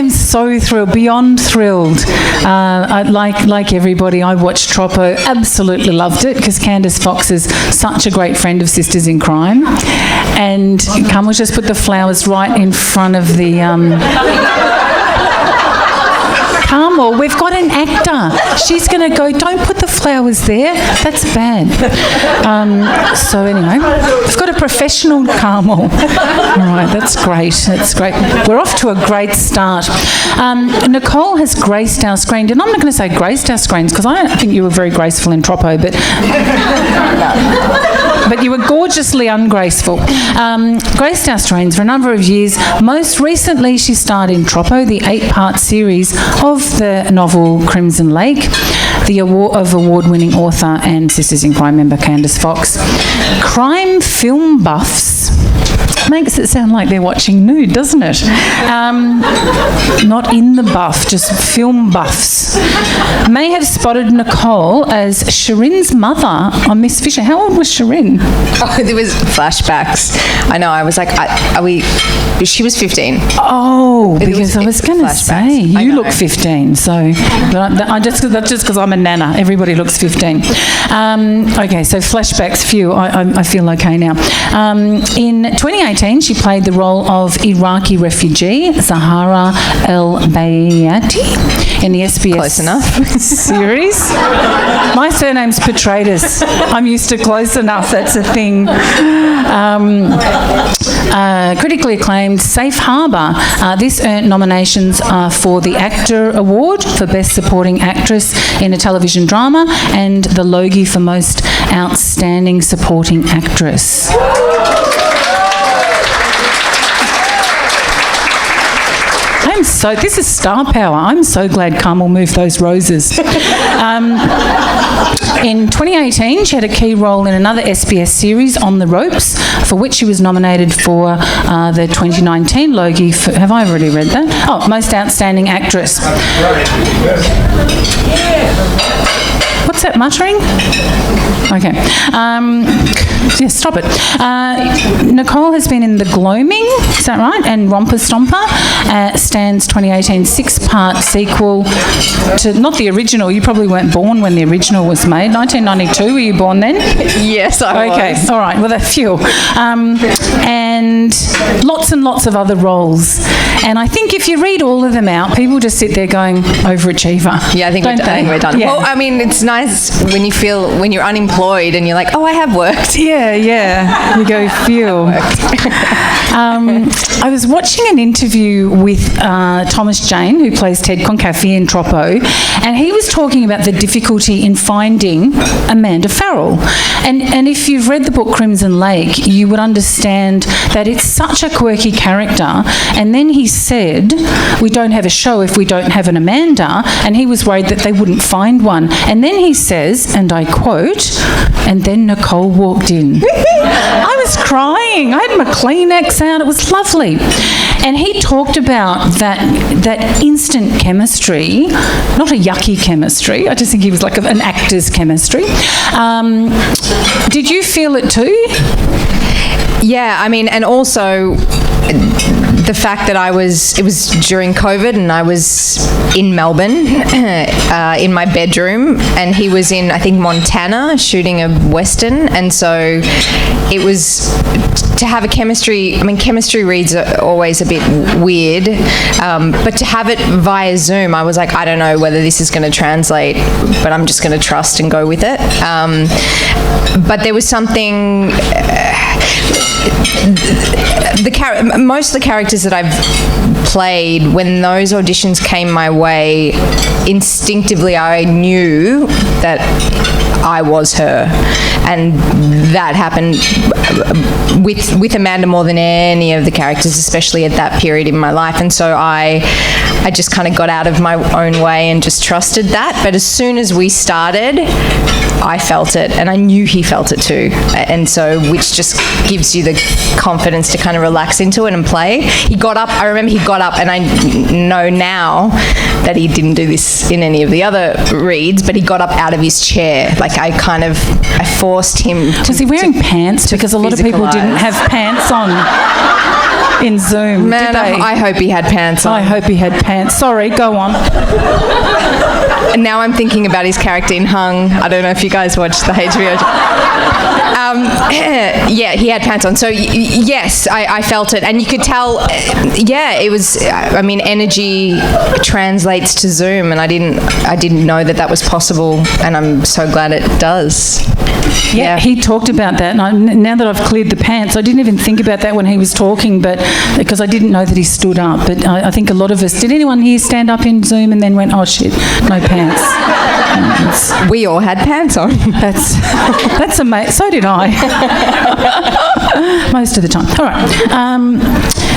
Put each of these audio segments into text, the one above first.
am so thrilled, beyond thrilled. Like everybody, I watched Troppo, absolutely loved it, because Candice Fox is such a great friend of Sisters in Crime. And Carmel just put the flowers right in front of the... Carmel, we've got an actor. She's going to go, don't put the flowers there. That's bad. So anyway, we've got a professional Carmel. All right, that's great. That's great. We're off to a great start. Nicole has graced our screen. And I'm not going to say graced our screens, because I don't think you were very graceful in Troppo, but you were gorgeously ungraceful. Graced our screens for a number of years. Most recently, she starred in Troppo, the 8-part series of the novel Crimson Lake, the award-winning author and Sisters in Crime member Candice Fox. Crime film buffs makes it sound like they're watching nude, doesn't it? Not in the buff, just film buffs. May have spotted Nicole as Shirin's mother on Miss Fisher. How old was Shirin? Oh, there was flashbacks. I know. I was like, she was 15. Oh, because I was going to say, you look 15. So that's just because I'm a nana. Everybody looks 15. Okay, so flashbacks. Phew, I feel okay now. In 2018, she played the role of Iraqi refugee Zahara El-Bayati in the SBS Close enough. series. My surname's Petraitis. I'm used to close enough. That's a thing. Critically acclaimed Safe Harbour. This earned nominations for the ACTOR Award for Best Supporting Actress in a Television Drama and the Logie for Most Outstanding Supporting Actress. This is star power. I'm so glad Carmel moved those roses. In 2018, she had a key role in another SBS series, On the Ropes, for which she was nominated for the 2019 Logie. Have I already read that? Oh, Most Outstanding Actress. What's that muttering? Okay. Yeah, stop it. Nicole has been in The Gloaming, is that right? And Romper Stomper, Stan's 2018 6-part sequel to, not the original, you probably weren't born when the original was made, 1992, were you born then? Yes, I was. Okay, all right, well, that's few. And lots and lots of other roles. And I think if you read all of them out, people just sit there going, overachiever. Yeah, I think we're done. Yeah. Well, I mean, it's nice when you're unemployed and you're like, oh, I have worked. Yeah. You go, phew. I was watching an interview with Thomas Jane, who plays Ted Concaffey in Troppo, and he was talking about the difficulty in finding Amanda Farrell. And if you've read the book Crimson Lake, you would understand that it's such a quirky character. And then he said, we don't have a show if we don't have an Amanda, and he was worried that they wouldn't find one. And then he says, and I quote, and then Nicole walked in. I was crying. I had my Kleenex out. It was lovely. And he talked about that instant chemistry, not a yucky chemistry. I just think he was like an actor's chemistry. Did you feel it too? Yeah, I mean, and also the fact that it was during COVID and I was in Melbourne in my bedroom, and he was in, I think, Montana shooting a Western, and so it was to have a chemistry. I mean, chemistry reads are always a bit weird, but to have it via Zoom, I was like, I don't know whether this is going to translate, but I'm just going to trust and go with it. But there was something. Most of the characters that I've played, when those auditions came my way, instinctively I knew that I was her, and that happened with Amanda more than any of the characters, especially at that period in my life. And so I just kind of got out of my own way and just trusted that. But as soon as we started, I felt it, and I knew he felt it too, and so which just gives you the confidence to kind of relax into it and play. He got up, I remember he got up, and I know now that he didn't do this in any of the other reads, but he got up out of his chair. Like I forced him to... Was he wearing pants? Because a lot of people didn't have pants on. in Zoom, Man, did they? I hope he had pants on. I hope he had pants. Sorry, go on. And now I'm thinking about his character in Hung. I don't know if you guys watched the HBO. Yeah, he had pants on. So yes, I felt it, and you could tell. Yeah, it was. I mean, energy translates to Zoom, and I didn't know that was possible, and I'm so glad it does. Yeah, he talked about that, and now that I've cleared the pants, I didn't even think about that when he was talking, but because I didn't know that he stood up. But I think a lot of us. Did anyone here stand up in Zoom and then went, "Oh shit, no pants"? We all had pants on. That's amazing. So did I. Most of the time. All right.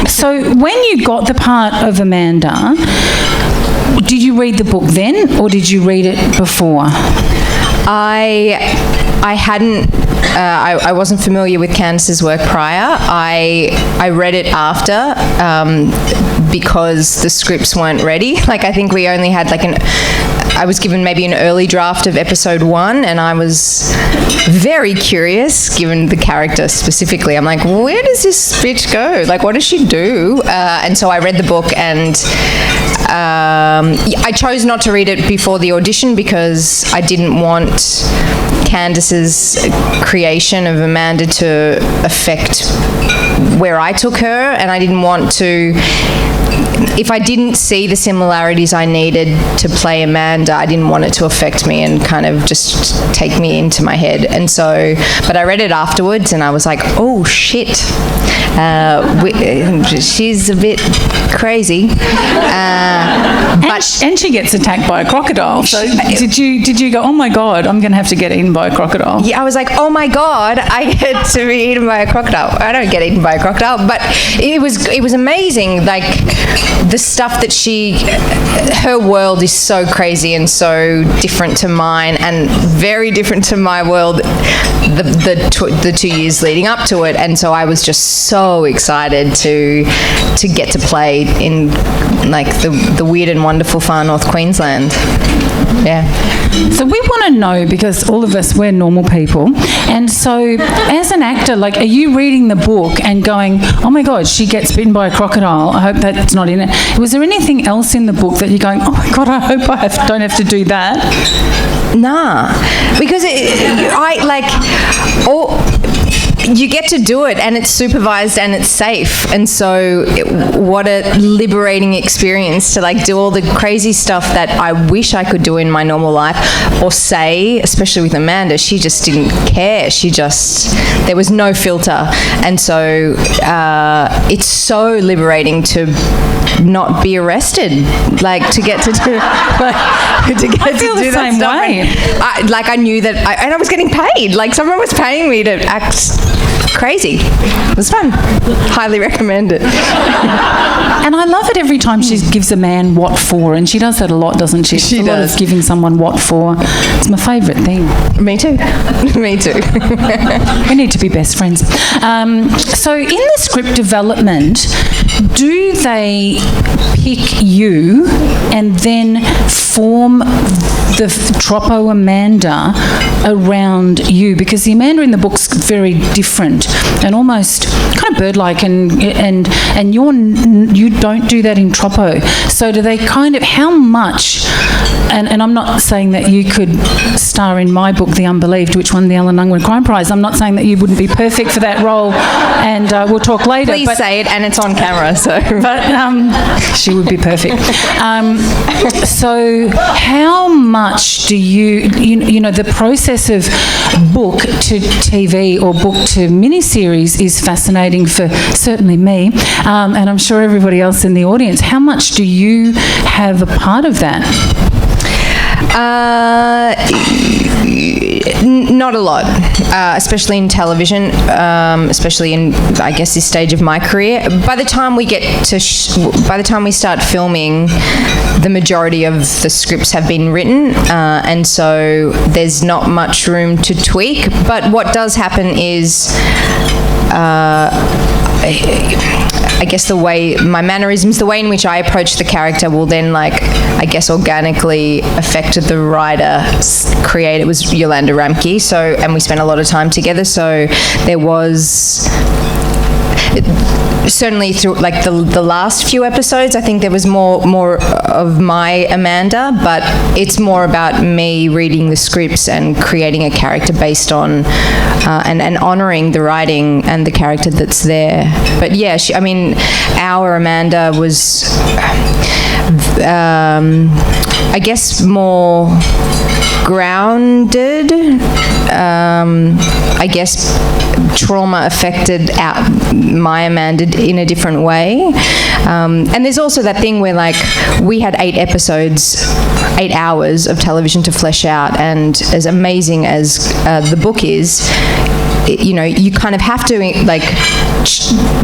So when you got the part of Amanda, did you read the book then, or did you read it before? I hadn't. I wasn't familiar with Candice's work prior. I read it after because the scripts weren't ready. Like, I think we only had I was given maybe an early draft of episode 1, and I was very curious, given the character specifically. I'm like, where does this bitch go? Like, what does she do? And so I read the book, and I chose not to read it before the audition because I didn't want Candice's creation of Amanda to affect where I took her, and I didn't want to. If I didn't see the similarities I needed to play Amanda, I didn't want it to affect me and kind of just take me into my head. And so, but I read it afterwards and I was like, oh shit, she's a bit crazy. And she gets attacked by a crocodile. So did you go, oh my God, I'm going to have to get eaten by a crocodile? Yeah, I was like, oh my God, I get to be eaten by a crocodile. I don't get eaten by a crocodile, but it was amazing. Like, the stuff that her world is so crazy and so different to mine, and very different to my world the 2 years leading up to it. And so I was just so excited to get to play in like the weird and wonderful far north Queensland. Yeah. So we want to know, because all of us, we're normal people, and so as an actor, like, are you reading the book and going, oh my God, she gets bitten by a crocodile, I hope that's not in it? Was there anything else in the book that you're going, oh my God, I hope I don't have to do that? Nah, because you get to do it, and it's supervised and it's safe, and so what a liberating experience to do all the crazy stuff that I wish I could do in my normal life or say, especially with Amanda. She just didn't care. There was no filter, and so it's so liberating to not be arrested, to get to do the same stuff. way. I knew that, and I was getting paid. Someone was paying me to act crazy. It was fun. Highly recommend it. And I love it every time she gives a man what for, and she does that a lot, doesn't she? She does. A lot of giving someone what for. It's my favourite thing. Me too. Me too. We need to be best friends. So in the script development, do they pick you and then form the Troppo Amanda around you? Because the Amanda in the book's very different and almost kind of bird-like, and you don't do that in Troppo. So do they kind of, how much, and I'm not saying that you could star in my book, The Unbelieved, which won the Alan Unwin Crime Prize. I'm not saying that you wouldn't be perfect for that role, and we'll talk later. Please say it, and it's on camera, so. But she would be perfect. So how much do you know, the process of book to TV or book to miniseries is fascinating for certainly me, and I'm sure everybody else in the audience. How much do you have a part of that? Not a lot, especially in television, especially in, I guess, this stage of my career. By the time we get to, by the time we start filming, the majority of the scripts have been written, and so there's not much room to tweak. But what does happen is, I guess the way, my mannerisms, the way in which I approach the character will then, I guess, organically affect the writer. It was Yolanda Ramke, and we spent a lot of time together, so there was... certainly through like the last few episodes, I think there was more of my Amanda, but it's more about me reading the scripts and creating a character based on and honouring the writing and the character that's there. But yeah, our Amanda was, I guess, more grounded. I guess trauma affected my Amanda in a different way. And there's also that thing where, like, we had 8 hours of television to flesh out, and as amazing as the book is, you kind of have to, like,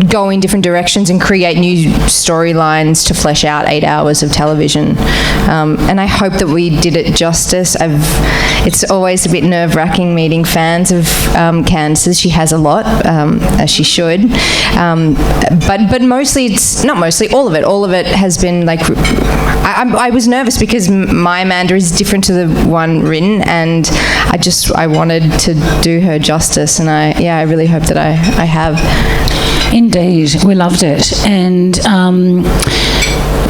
go in different directions and create new storylines to flesh out 8 hours of television. And I hope that we did it justice. It's always a bit nerve-wracking meeting fans of Candace's. She has a lot, as she should. But mostly, it's not mostly, all of it has been, like, I was nervous because my Amanda is different to the one written, and I wanted to do her justice, and I really hope that I have. Indeed, we loved it. And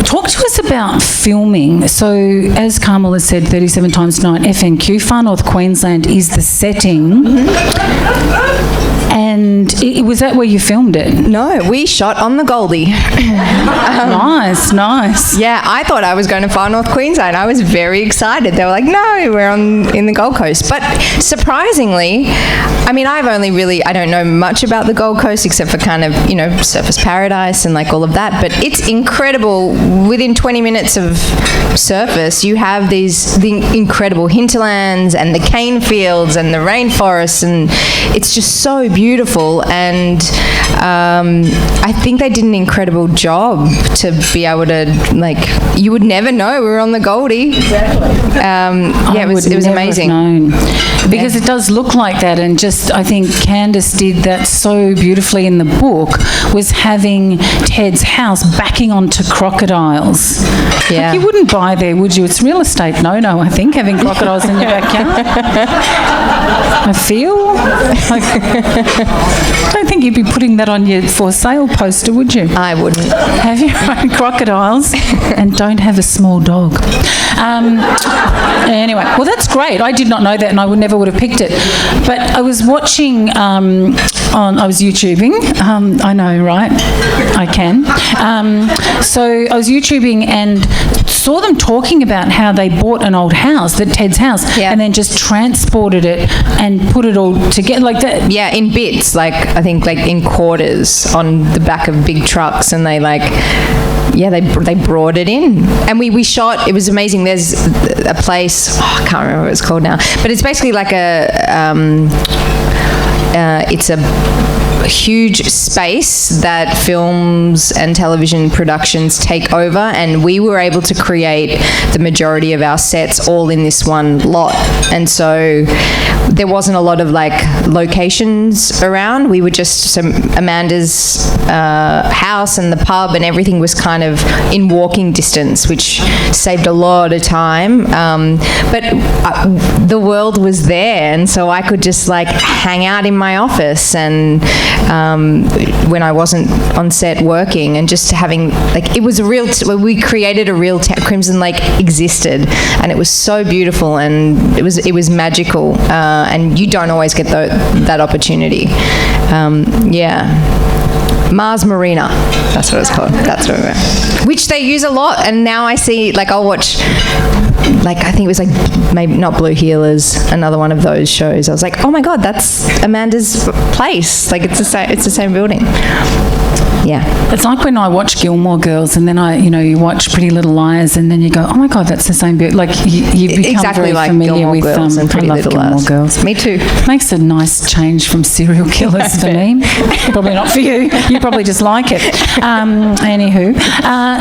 talk to us about filming. So, as Carmel has said 37 times tonight, FNQ, Far North Queensland is the setting. And was that where you filmed it? No, we shot on the Goldie. Nice. Yeah, I thought I was going to Far North Queensland. I was very excited. They were like, no, we're in the Gold Coast. But surprisingly, I don't know much about the Gold Coast except for kind of, Surfers Paradise and like all of that. But it's incredible. Within 20 minutes of surface, you have the incredible hinterlands and the cane fields and the rainforests, and it's just so beautiful. And I think they did an incredible job to be able to, like, you would never know we were on the Goldie. Exactly. It was amazing. Because it does look like that, and just, I think Candace did that so beautifully in the book, was having Ted's house backing onto crocodiles. Yeah. Like, you wouldn't buy there, would you? It's real estate no, I think, having crocodiles in your backyard. I feel like, I don't think you'd be putting that on your for sale poster, would you? I wouldn't. Have your own crocodiles and don't have a small dog. Anyway, well, that's great. I did not know that, and I never would have picked it. But I was watching I was YouTubing. I know, right? I can. So I was YouTubing and saw them talking about how they bought an old house, Ted's house, and then just transported it and put it all together like that. Yeah, in bits, like, I think, like, in quarters on the back of big trucks, and they, like, they brought it in. And we shot, it was amazing. There's a place, I can't remember what it's called now, but it's basically like it's a huge space that films and television productions take over, and we were able to create the majority of our sets all in this one lot. And so there wasn't a lot of, like, locations around. We were just Amanda's house and the pub and everything was kind of in walking distance, which saved a lot of time. But the world was there, and so I could just, like, hang out in my office and when I wasn't on set working, and just having, like, it was a real we created a real Crimson Lake existed, and it was so beautiful, and it was magical, and you don't always get that opportunity. Mars Marina, that's what it's called. That's what we're, which they use a lot, and now I see, like, I'll watch, like, I think it was, like, maybe not Blue Heelers, another one of those shows. I was like, oh my God, that's Amanda's place. Like, it's the same building. Yeah. It's like when I watch Gilmore Girls, and then you watch Pretty Little Liars, and then you go, oh my God, that's the same building. Like, you become exactly very like familiar Gilmore with Girls and Pretty Little Liars. Girls. Me too. Makes a nice change from serial killers for me. Probably not for you. You probably just like it. Anywho,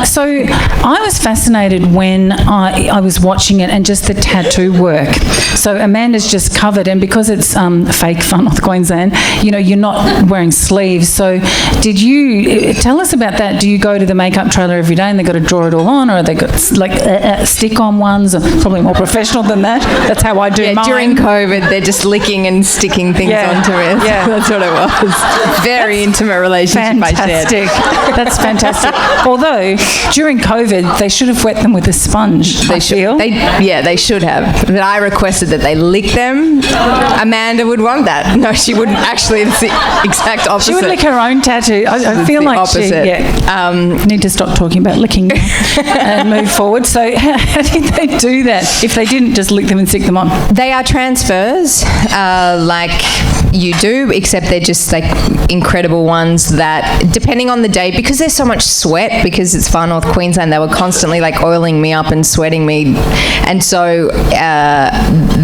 so I was fascinated when I was watching it, and just the tattoo work. So Amanda's just covered, and because it's fake Far North Queensland, you're not wearing sleeves. So did you tell us about that. Do you go to the makeup trailer every day and they've got to draw it all on, or have they got stick-on ones? Probably more professional than that. That's how I do mine. During COVID, they're just licking and sticking things onto it. Yeah, that's what it was. Very intimate relationship I shared. That's fantastic. Although, during COVID, they should have wet them with a sponge, I feel. They should have. But I requested that they lick them. Amanda would want that. No, she wouldn't. Actually, it's the exact opposite. She would lick her own tattoo. I feel like opposite. Need to stop talking about licking and move forward. So how did they do that if they didn't just lick them and stick them on? They are transfers, like you do, except they're just like incredible ones that, depending on the day, because there's so much sweat, because it's far north Queensland, they were constantly like oiling me up and sweating me, and so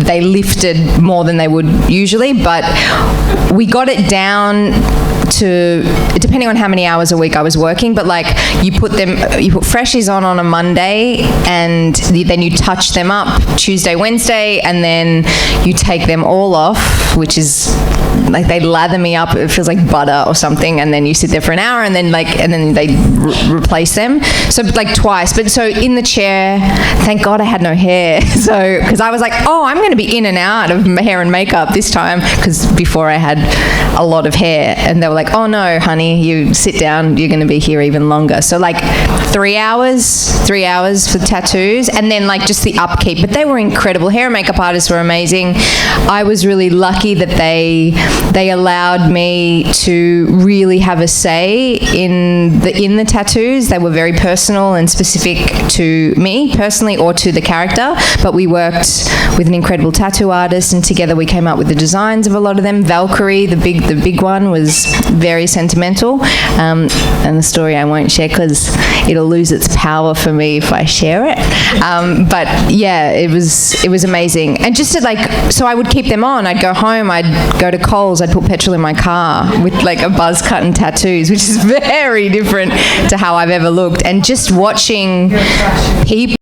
they lifted more than they would usually, but we got it down to, depending on how many hours a week I was working, but like you put freshies on a Monday, and then you touch them up Tuesday, Wednesday, and then you take them all off, which is like they lather me up, it feels like butter or something, and then you sit there for an hour, and then they replace them. So like twice. But so in the chair, thank God I had no hair. So because I was like, oh, I'm going to be in and out of hair and makeup this time, because before I had a lot of hair, and they were like, oh no, honey, you sit down, you're going to be here even longer. So like 3 hours for tattoos, and then like just the upkeep. But they were incredible. Hair and makeup artists were amazing. I was really lucky that they allowed me to really have a say in the tattoos. They were very personal and specific to me personally, or to the character, but we worked with an incredible tattoo artist, and together we came up with the designs of a lot of them. Valkyrie, the big one, was very sentimental, and the story I won't share because it'll lose its power for me if I share it, but yeah, it was amazing. And just to so I would keep them on. I'd go home, I'd go to Coles, I'd put petrol in my car with like a buzz cut and tattoos, which is very different to how I've ever looked. And just watching people